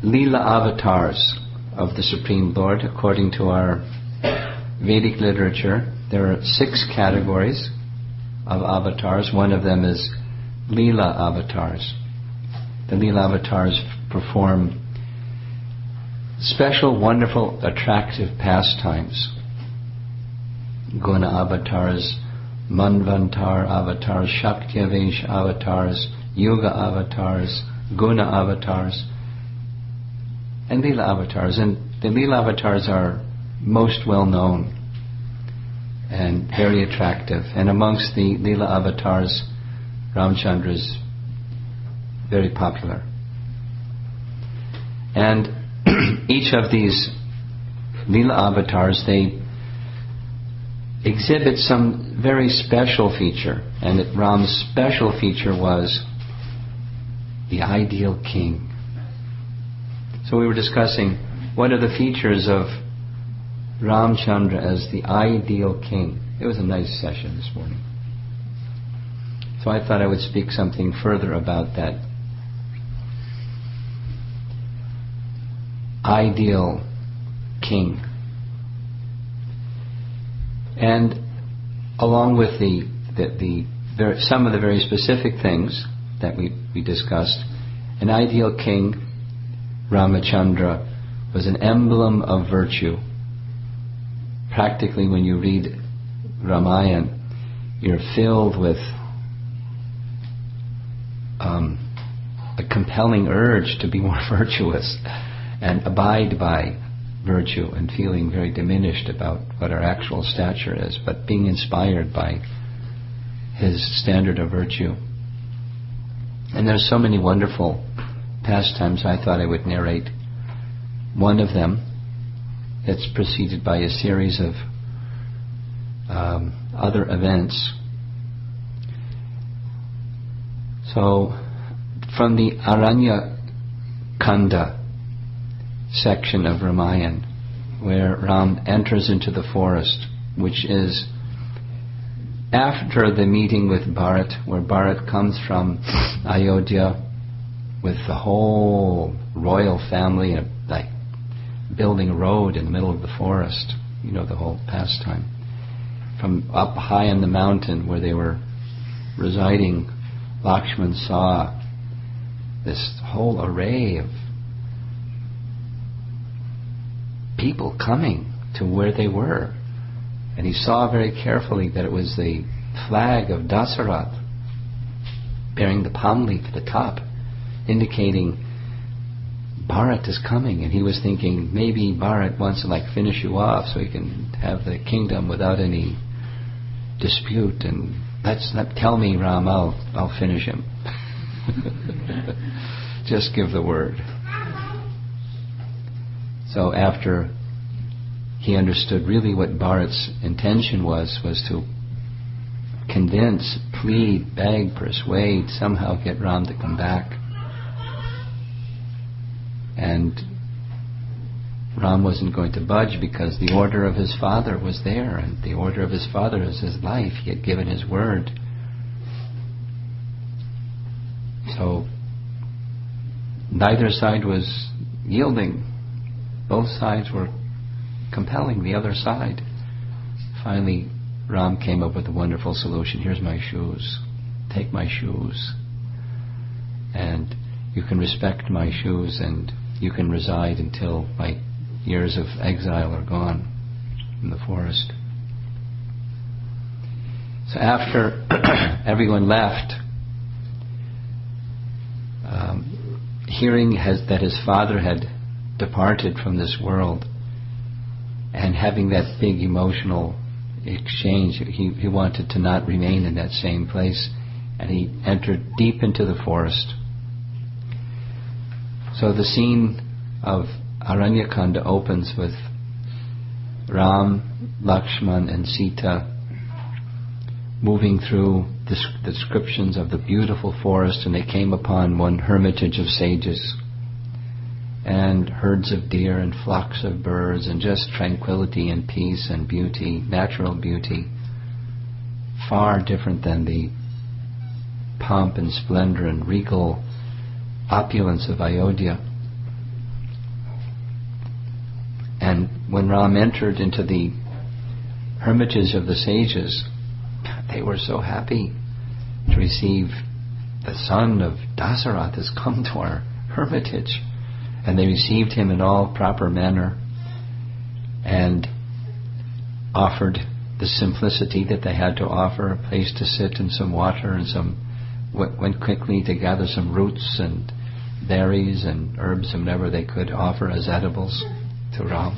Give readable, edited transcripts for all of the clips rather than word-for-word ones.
Leela avatars of the Supreme Lord. According to our Vedic literature, there are 6 categories of avatars. One of them is Leela avatars. The Leela avatars perform special, wonderful, attractive pastimes. Guna avatars, Manvantar avatars, Shaktyavesh avatars, Yoga avatars, Guna avatars, and Leela avatars. And the Leela avatars are most well known and very attractive. And amongst the Leela avatars, Ramchandra is very popular. And each of these Leela avatars, they exhibit some very special feature. And Ram's special feature was the ideal king. So we were discussing what are the features of Ramchandra as the ideal king. It was a nice session this morning. So I thought I would speak something further about that ideal king. And along with some of the very specific things that we discussed, an ideal king, Ramachandra, was an emblem of virtue. Practically, when you read Ramayana, you're filled with a compelling urge to be more virtuous and abide by virtue, and feeling very diminished about what our actual stature is, but being inspired by his standard of virtue. And there's so many wonderful pastimes. I thought I would narrate one of them that's preceded by a series of other events. So, from the Aranya Kanda section of Ramayana, where Ram enters into the forest, which is after the meeting with Bharat, where Bharat comes from Ayodhya with the whole royal family, like building a road in the middle of the forest, you know, the whole pastime. From up high on the mountain where they were residing, Lakshman saw this whole array of people coming to where they were. And he saw very carefully that it was the flag of Dasarath bearing the palm leaf at the top, indicating Bharat is coming. And he was thinking, maybe Bharat wants to finish you off so he can have the kingdom without any dispute, and tell me, Ram, I'll finish him. Just give the word. So after he understood really what Bharat's intention was to convince, plead, beg, persuade, somehow get Ram to come back. And Ram wasn't going to budge because the order of his father was there, and the order of his father is his life. He had given his word. So neither side was yielding. Both sides were compelling the other side. Finally, Ram came up with a wonderful solution. Here's my shoes. Take my shoes. And you can respect my shoes, and you can reside until my years of exile are gone in the forest. So after everyone left, hearing that his father had departed from this world, and having that big emotional exchange, he wanted to not remain in that same place, and he entered deep into the forest. So the scene of Aranyakanda opens with Ram, Lakshman and Sita moving through the descriptions of the beautiful forest, and they came upon one hermitage of sages, and herds of deer and flocks of birds, and just tranquility and peace and beauty, natural beauty, far different than the pomp and splendor and regal opulence of Ayodhya. And when Ram entered into the hermitage of the sages, they were so happy to receive the son of Dasarath has come to our hermitage. And they received him in all proper manner and offered the simplicity that they had to offer, a place to sit and some water, and went quickly to gather some roots and berries and herbs and whatever they could offer as edibles to Ram.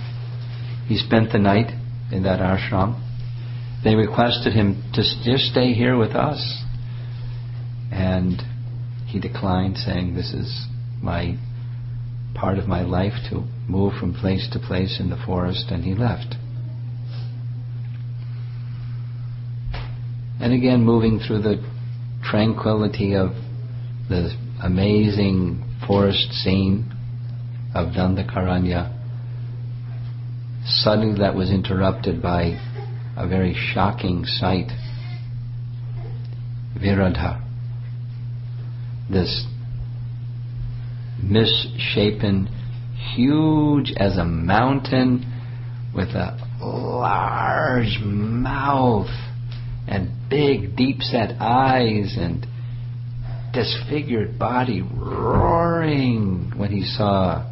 He spent the night in that ashram. They requested him to just stay here with us, and he declined, saying, "This is my part of my life to move from place to place in the forest," and he left. And again, moving through the tranquility of the amazing forest scene of Dandakaranya, suddenly that was interrupted by a very shocking sight. Viradha, this misshapen, huge as a mountain, with a large mouth and big deep-set eyes and disfigured body, roaring when he saw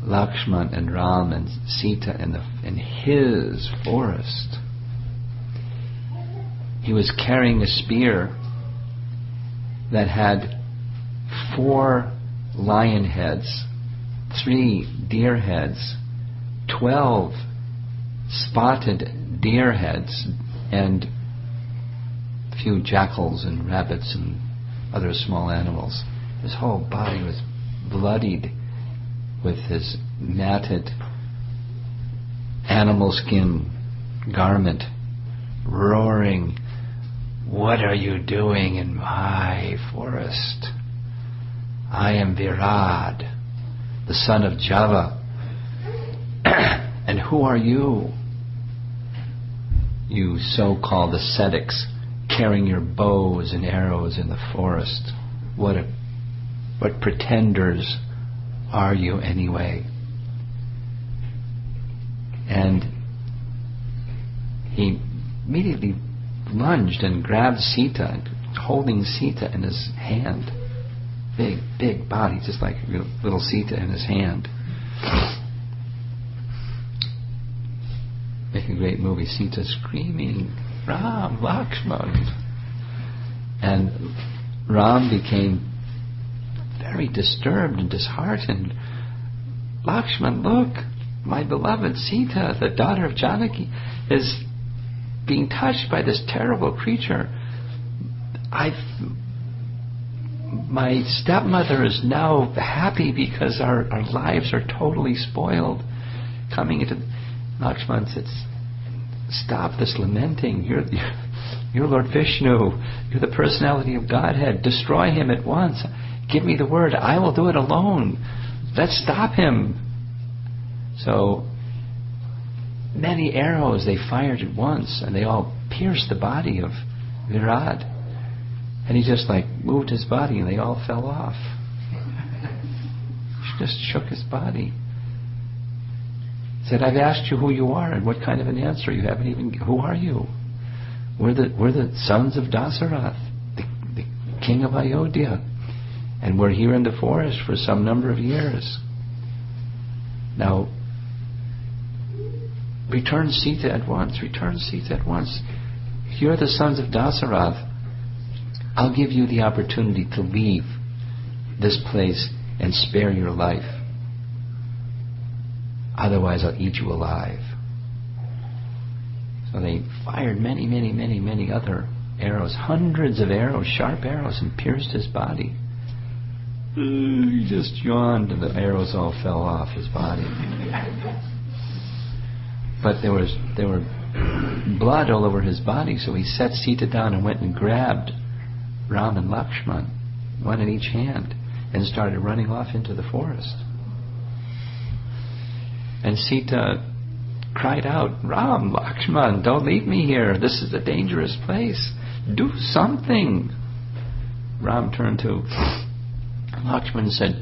Lakshman and Ram and Sita in his forest. He was carrying a spear that had 4 lion heads, 3 deer heads, 12 spotted deer heads, and a few jackals and rabbits and other small animals. His whole body was bloodied with his matted animal skin garment, roaring, "What are you doing in my forest? I am Virad, the son of Java. And who are you? You so-called ascetics, carrying your bows and arrows in the forest. What pretenders are you anyway?" And he immediately lunged and grabbed Sita, holding Sita in his hand. Big body, just like little Sita in his hand. Make a great movie, Sita screaming, "Ram, Lakshman!" And Ram became very disturbed and disheartened. "Lakshman, look, my beloved Sita, the daughter of Janaki, is being touched by this terrible creature. My stepmother is now happy because our lives are totally spoiled. Coming into..." Lakshman says, "Stop this lamenting. You're Lord Vishnu. You're the personality of Godhead. Destroy him at once. Give me the word. I will do it alone. Let's stop him." So many arrows they fired at once, and they all pierced the body of Virad. And he just moved his body, and they all fell off. He just shook his body. He said, "I've asked you who you are and what kind of an answer. You haven't even... Who are you? We're the sons of Dasarath, the king of Ayodhya. And we're here in the forest for some number of years. Now, return Sita at once. Return Sita at once. You're the sons of Dasarath. I'll give you the opportunity to leave this place and spare your life. Otherwise, I'll eat you alive." So they fired many other arrows, hundreds of arrows, sharp arrows, and pierced his body. He just yawned, and the arrows all fell off his body. But there were blood all over his body, so he set Sita down and went and grabbed Ram and Lakshman, one in each hand, and started running off into the forest. And Sita cried out, "Ram, Lakshman, don't leave me here. This is a dangerous place. Do something." Ram turned to Lakshman and said,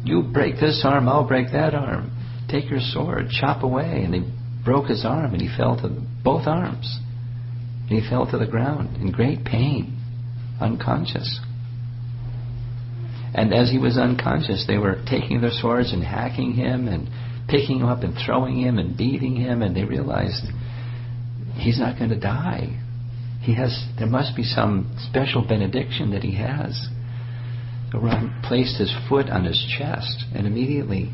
"You break this arm, I'll break that arm. take your sword, chop away. And they broke his arm, and he fell to both arms. And he fell to the ground in great pain, unconscious. And as he was unconscious, they were taking their swords and hacking him and picking him up and throwing him and beating him, and they realized he's not going to die. There must be some special benediction that he has. So Ram placed his foot on his chest, and immediately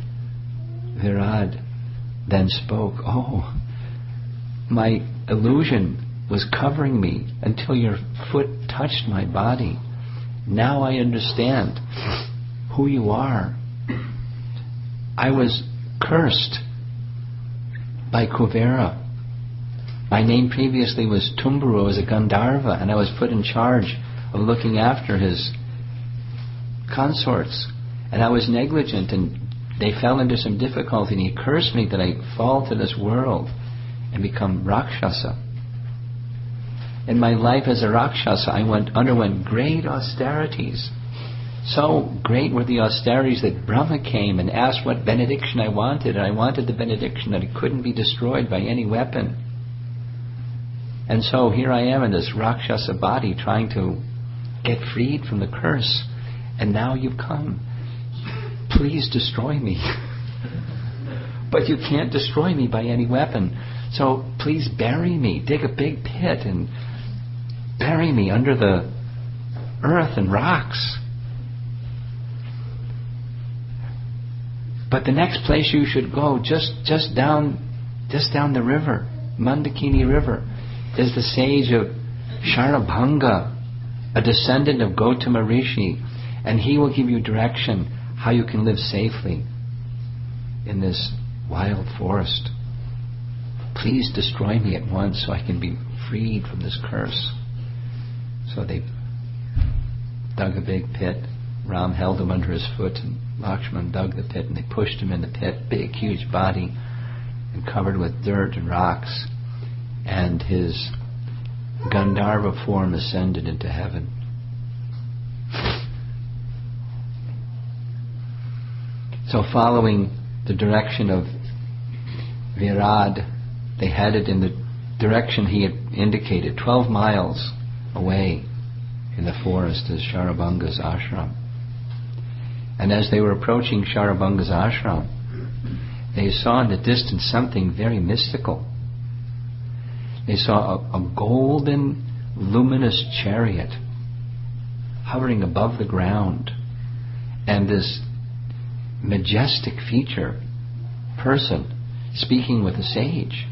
Virad then spoke, "Oh, my illusion was covering me until your foot touched my body. Now I understand who you are. I was cursed by Kuvera. My name previously was Tumburu, as a Gandharva, and I was put in charge of looking after his consorts. And I was negligent, and they fell into some difficulty, and he cursed me that I fall to this world and become Rakshasa. In my life as a Rakshasa, I underwent great austerities. So great were the austerities that Brahma came and asked what benediction I wanted, and I wanted the benediction that it couldn't be destroyed by any weapon. And so here I am in this Rakshasa body trying to get freed from the curse, and now you've come. Please destroy me. But you can't destroy me by any weapon. So please bury me. Dig a big pit and bury me under the earth and rocks. But the next place you should go, just down the river, Mandakini River, is the sage of Sharabhanga, a descendant of Gautama Rishi, and he will give you direction how you can live safely in this wild forest. Please destroy me at once so I can be freed from this curse. So they dug a big pit. Ram held him under his foot, and Lakshman dug the pit, and they pushed him in the pit, big, huge body, and covered with dirt and rocks. And his Gandharva form ascended into heaven. So following the direction of Virad, they headed in the direction he had indicated, 12 miles away in the forest is Sharabhanga's ashram. And as they were approaching Sharabhanga's ashram, they saw in the distance something very mystical. They saw a golden, luminous chariot hovering above the ground, and this majestic feature person speaking with a sage.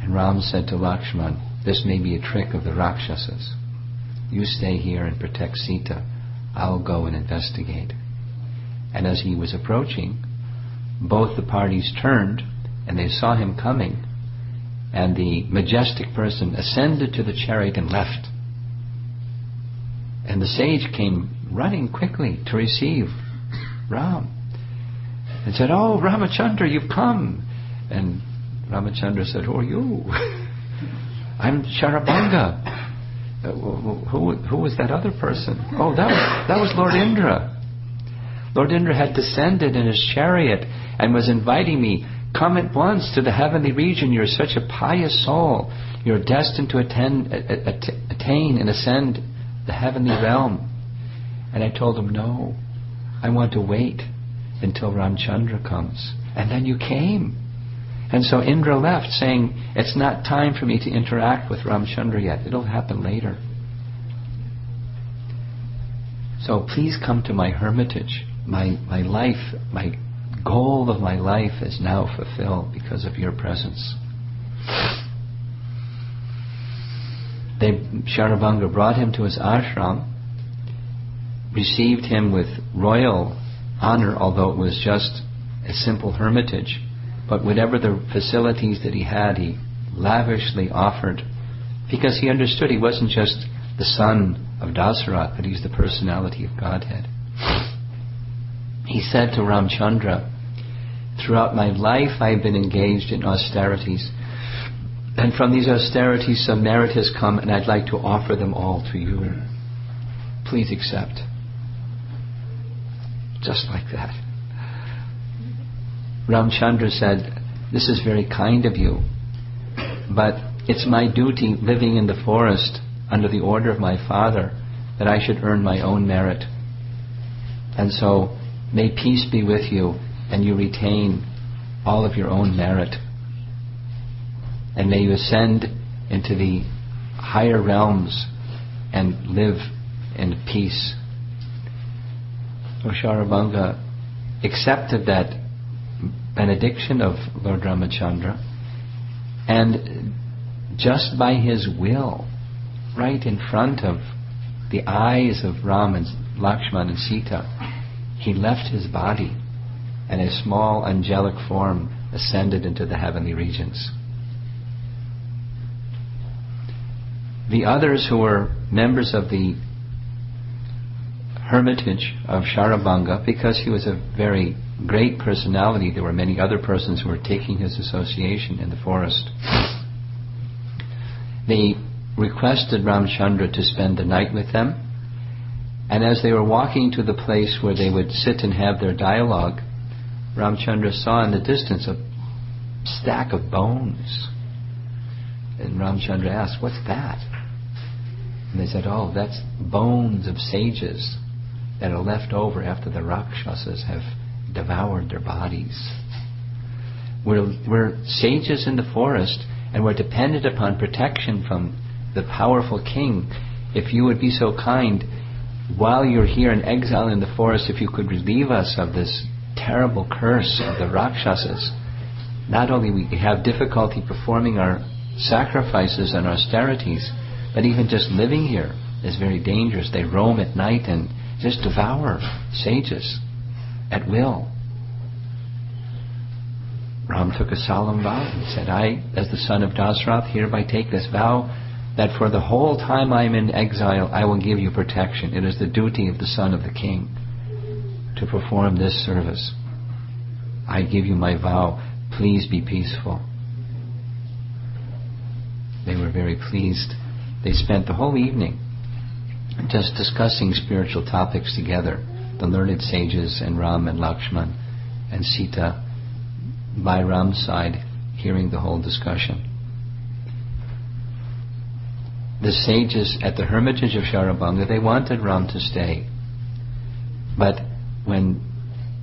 And Ram said to Lakshman, "This may be a trick of the Rakshasas. You stay here and protect Sita. I'll go and investigate." And as he was approaching, both the parties turned, and they saw him coming, and the majestic person ascended to the chariot and left. And the sage came running quickly to receive Ram and said, "Oh, Ramachandra, you've come." And Ramachandra said, "Who are you?" "I'm Sharabhanga." Who was that other person? "Oh, that was Lord Indra. Lord Indra had descended in his chariot and was inviting me, 'Come at once to the heavenly region. You're such a pious soul. You're destined to attain and ascend the heavenly realm.' And I told him, 'No, I want to wait until Ramchandra comes.' And then you came. And so Indra left, saying, 'It's not time for me to interact with Ramchandra yet. It'll happen later. So please come to my hermitage. My life, my goal of my life is now fulfilled because of your presence.' Sharabhanga brought him to his ashram, received him with royal honor, although it was just a simple hermitage. But whatever the facilities that he had, he lavishly offered, because he understood he wasn't just the son of Dasarath, but he's the personality of Godhead. He said to Ramchandra, "Throughout my life I have been engaged in austerities, and from these austerities some merit has come, and I'd like to offer them all to you. Please accept." Just like that. Ramchandra said, "This is very kind of you, but it's my duty living in the forest under the order of my father that I should earn my own merit. And so, may peace be with you, and you retain all of your own merit. And may you ascend into the higher realms and live in peace." So Sharabanga accepted that benediction of Lord Ramachandra, and just by his will, right in front of the eyes of Ram and Lakshman and Sita, he left his body, and a small angelic form ascended into the heavenly regions. The others who were members of the hermitage of Sharabanga, because he was a very great personality, there were many other persons who were taking his association in the forest. They requested Ramchandra to spend the night with them, and as they were walking to the place where they would sit and have their dialogue, Ramchandra saw in the distance a stack of bones. And Ramchandra asked, "What's that?" And they said, "Oh, that's bones of sages that are left over after the Rakshasas have devoured their bodies. We're sages in the forest, and we're dependent upon protection from the powerful king. If you would be so kind, while you're here in exile in the forest, if you could relieve us of this terrible curse of the Rakshasas. Not only we have difficulty performing our sacrifices and austerities, but even just living here is very dangerous. They roam at night and just devour sages at will." Ram took a solemn vow and said, "I, as the son of Dasrath, hereby take this vow that for the whole time I am in exile, I will give you protection. It is the duty of the son of the king to perform this service. I give you my vow. Please be peaceful." They were very pleased. They spent the whole evening just discussing spiritual topics together, the learned sages and Ram and Lakshman and Sita by Ram's side, hearing the whole discussion. The sages at the hermitage of Sharabanga, they wanted Ram to stay. But when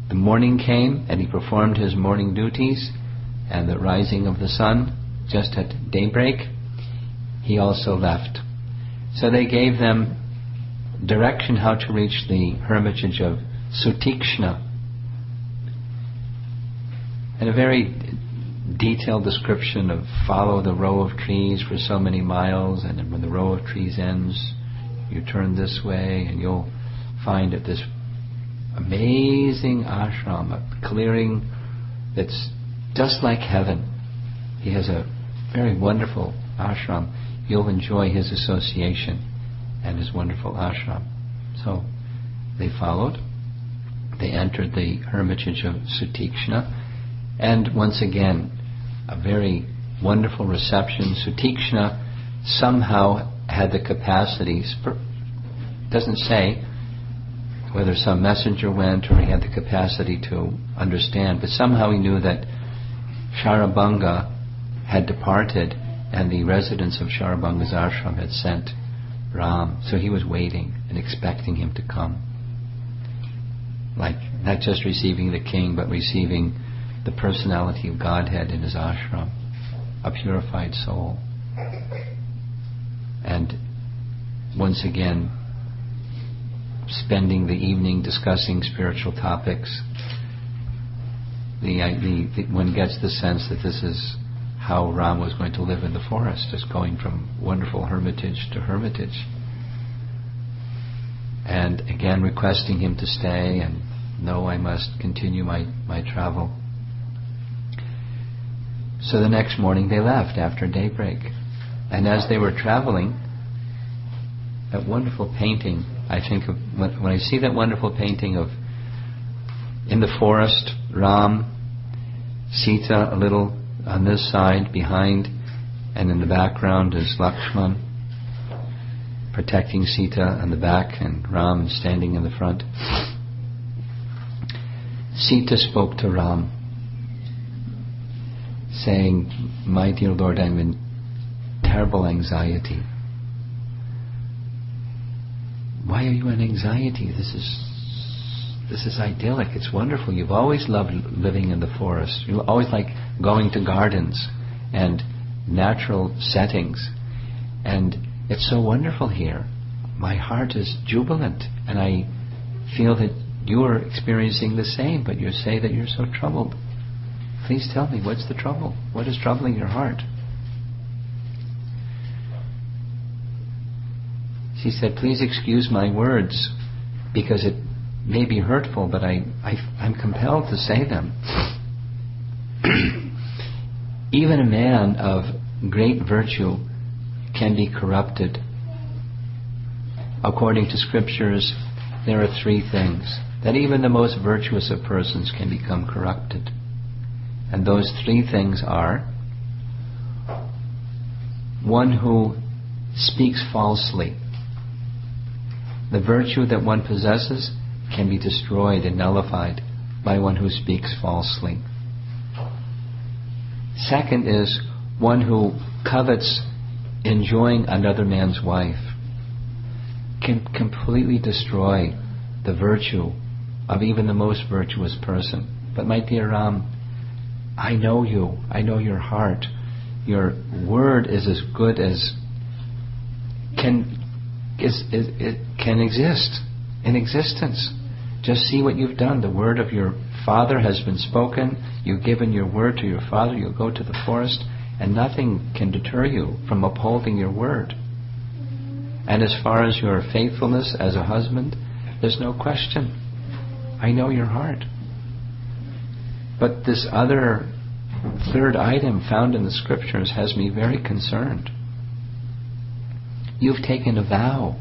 the morning came and he performed his morning duties and the rising of the sun just at daybreak, he also left. So they gave them direction how to reach the hermitage of Sutikshna, and a very detailed description of follow the row of trees for so many miles, and then when the row of trees ends, you turn this way and you'll find at this amazing ashram, a clearing that's just like heaven. He has a very wonderful ashram. You'll enjoy his association and his wonderful ashram. So they followed. They entered the hermitage of Sutikshna, and once again, a very wonderful reception. Sutikshna somehow had the capacity, doesn't say whether some messenger went or he had the capacity to understand, but somehow he knew that Sharabanga had departed and the residents of Sharabanga's ashram had sent Ram. So he was waiting and expecting him to come. Like, not just receiving the king, but receiving the personality of Godhead in his ashram, a purified soul. And once again, spending the evening discussing spiritual topics. One gets the sense that this is how Ram was going to live in the forest, just going from wonderful hermitage to hermitage. And again requesting him to stay, and no, I must continue my travel. So the next morning they left after daybreak. And as they were traveling, that wonderful painting, I think of when I see that wonderful painting of in the forest, Ram, Sita a little on this side behind, and in the background is Lakshman protecting Sita on the back and Ram standing in the front. Sita spoke to Ram saying, "My dear Lord, I'm in terrible anxiety." Why are you in anxiety? This is idyllic. It's wonderful. You've always loved living in the forest. You always like going to gardens and natural settings. And it's so wonderful here. My heart is jubilant, and I feel that you are experiencing the same, but you say that you're so troubled. Please tell me, what's the trouble? What is troubling your heart? She said, "Please excuse my words, because it may be hurtful, but I'm compelled to say them. Even a man of great virtue can be corrupted. According to scriptures, there are 3 things that even the most virtuous of persons can become corrupted. And those 3 things are: one who speaks falsely. The virtue that one possesses can be destroyed and nullified by one who speaks falsely. Second is one who covets enjoying another man's wife. Can completely destroy the virtue of even the most virtuous person. But my dear Ram, I know you. I know your heart. Your word is as good as can exist in existence. Just see what you've done. The word of your father has been spoken. You've given your word to your father. You'll go to the forest, and nothing can deter you from upholding your word. And as far as your faithfulness as a husband, there's no question. I know your heart. But this other 3rd item found in the scriptures has me very concerned. You've taken a vow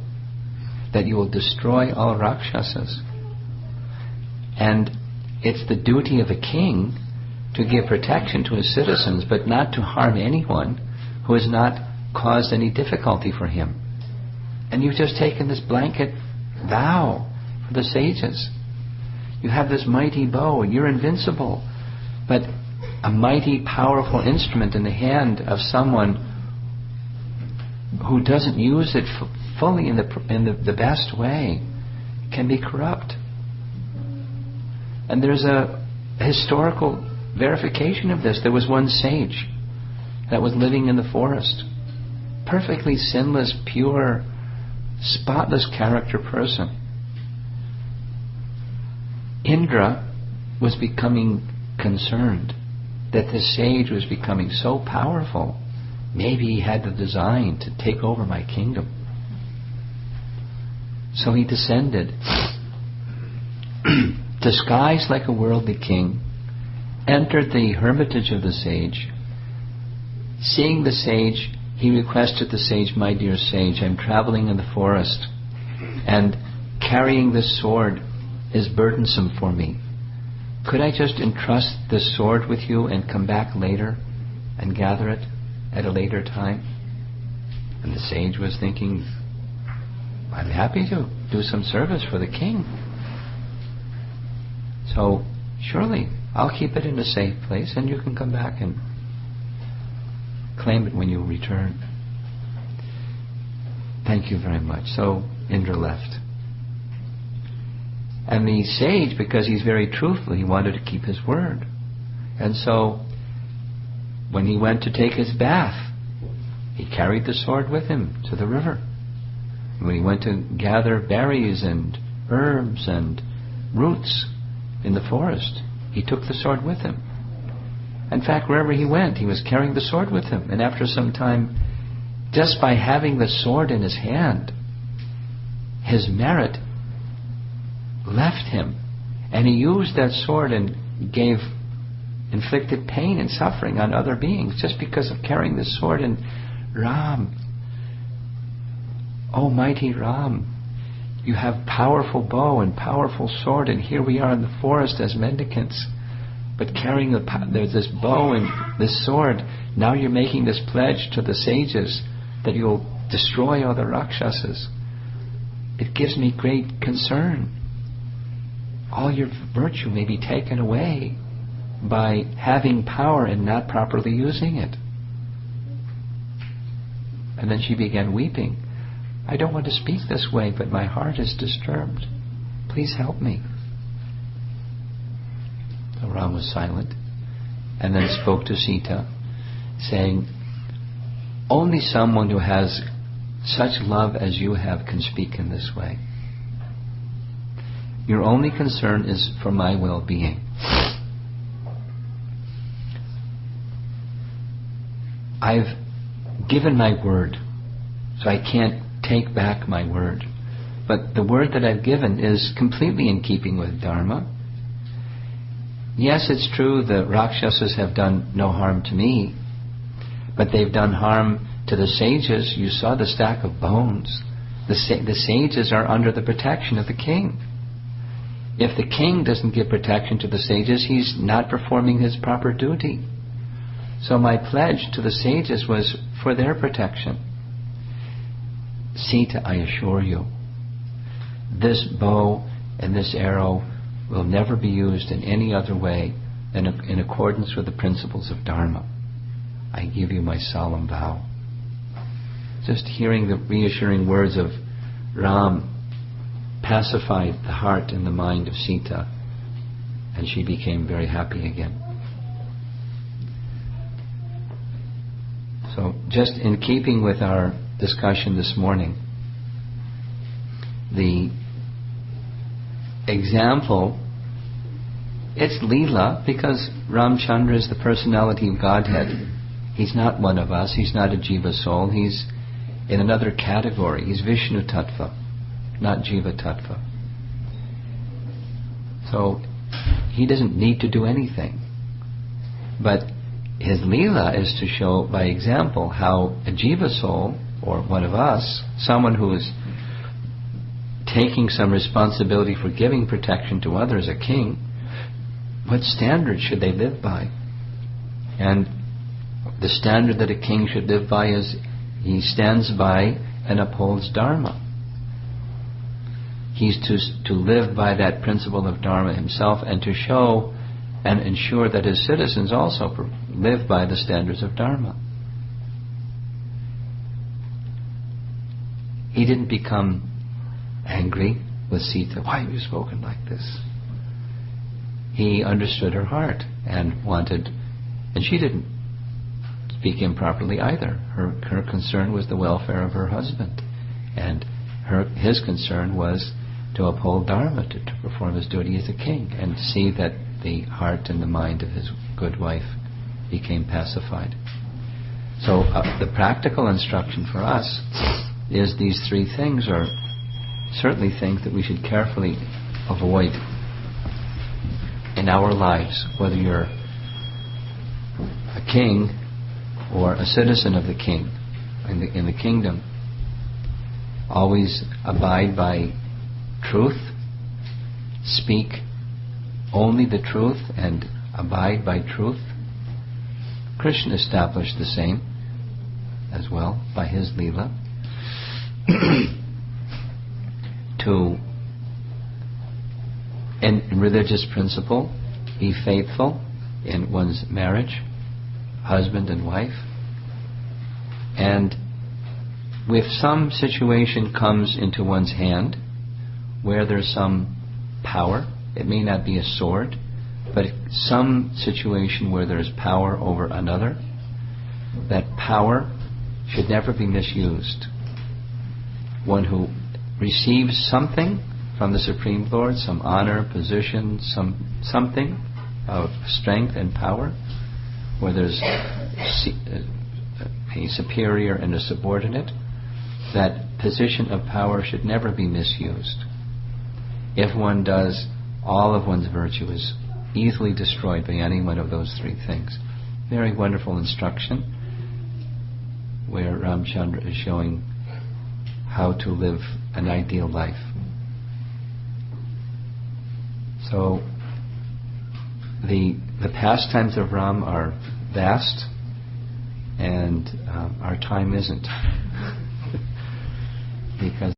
that you will destroy all Rakshasas. And it's the duty of a king to give protection to his citizens, but not to harm anyone who has not caused any difficulty for him. And you've just taken this blanket vow for the sages. You have this mighty bow, and you're invincible. But a mighty, powerful instrument in the hand of someone who doesn't use it fully in the best way can be corrupt. And there's a historical verification of this. There was one sage that was living in the forest, perfectly sinless, pure, spotless character person. Indra was becoming concerned that the sage was becoming so powerful. Maybe he had the design to take over my kingdom. So he descended, disguised like a worldly king, entered the hermitage of the sage. Seeing the sage, he requested the sage, "My dear sage, I'm traveling in the forest, and carrying this sword is burdensome for me. Could I just entrust this sword with you and come back later and gather it at a later time?" And the sage was thinking, "I'm happy to do some service for the king. So, surely, I'll keep it in a safe place, and you can come back and claim it when you return." "Thank you very much." So Indra left. And the sage, because he's very truthful, he wanted to keep his word. And so, when he went to take his bath, he carried the sword with him to the river. When he went to gather berries and herbs and roots in the forest, he took the sword with him. In fact, wherever he went, he was carrying the sword with him. And after some time, just by having the sword in his hand, his merit left him. And he used that sword and inflicted pain and suffering on other beings just because of carrying the sword. And Ram, oh mighty Ram, you have powerful bow and powerful sword, and here we are in the forest as mendicants, but carrying there's this bow and this sword. Now you're making this pledge to the sages that you'll destroy all the Rakshasas. It gives me great concern. All your virtue may be taken away. by having power and not properly using it. And then she began weeping. I don't want to speak this way, but my heart is disturbed. Please help me. So Ram was silent and then spoke to Sita, saying, only someone who has such love as you have can speak in this way. Your only concern is for my well-being. I've given my word, so I can't take back my word. But the word that I've given is completely in keeping with Dharma. Yes, it's true the Rakshasas have done no harm to me, but they've done harm to the sages. You saw the stack of bones. The sages are under the protection of the king. If the king doesn't give protection to the sages, he's not performing his proper duty. So my pledge to the sages was for their protection. Sita, I assure you, this bow and this arrow will never be used in any other way than in accordance with the principles of Dharma. I give you my solemn vow. Just hearing the reassuring words of Ram pacified the heart and the mind of Sita, and she became very happy again. So, just in keeping with our discussion this morning, the example, it's Leela because Ramchandra is the personality of Godhead. He's not one of us, he's not a Jiva soul, he's in another category. He's Vishnu Tattva, not Jiva Tattva. So he doesn't need to do anything. But his Leela is to show by example how a Jiva soul, or one of us, someone who is taking some responsibility for giving protection to others, a king, what standard should they live by? And the standard that a king should live by is he stands by and upholds Dharma. He's to live by that principle of Dharma himself and to show and ensure that his citizens also live by the standards of Dharma. He didn't become angry with Sita. Why have you spoken like this? He understood her heart and wanted, and she didn't speak improperly either. Her concern was the welfare of her husband, and his concern was to uphold Dharma, to perform his duty as a king, and see that the heart and the mind of his good wife became pacified. So the practical instruction for us is these three things are certainly things that we should carefully avoid in our lives, whether you're a king or a citizen of the king in the kingdom. Always abide by truth, speak only the truth and abide by truth. Krishna established the same as well by his Leela. In religious principle, be faithful in one's marriage, husband and wife. And if some situation comes into one's hand where there's some power, it may not be a sword, but some situation where there's power over another, that power should never be misused. One who receives something from the Supreme Lord, some honor, position, something of strength and power, where there's a superior and a subordinate, that position of power should never be misused. If one does, all of one's virtue is easily destroyed by any one of those three things. Very wonderful instruction where Ramchandra is showing how to live an ideal life. So the pastimes of Ram are vast, and our time isn't. Because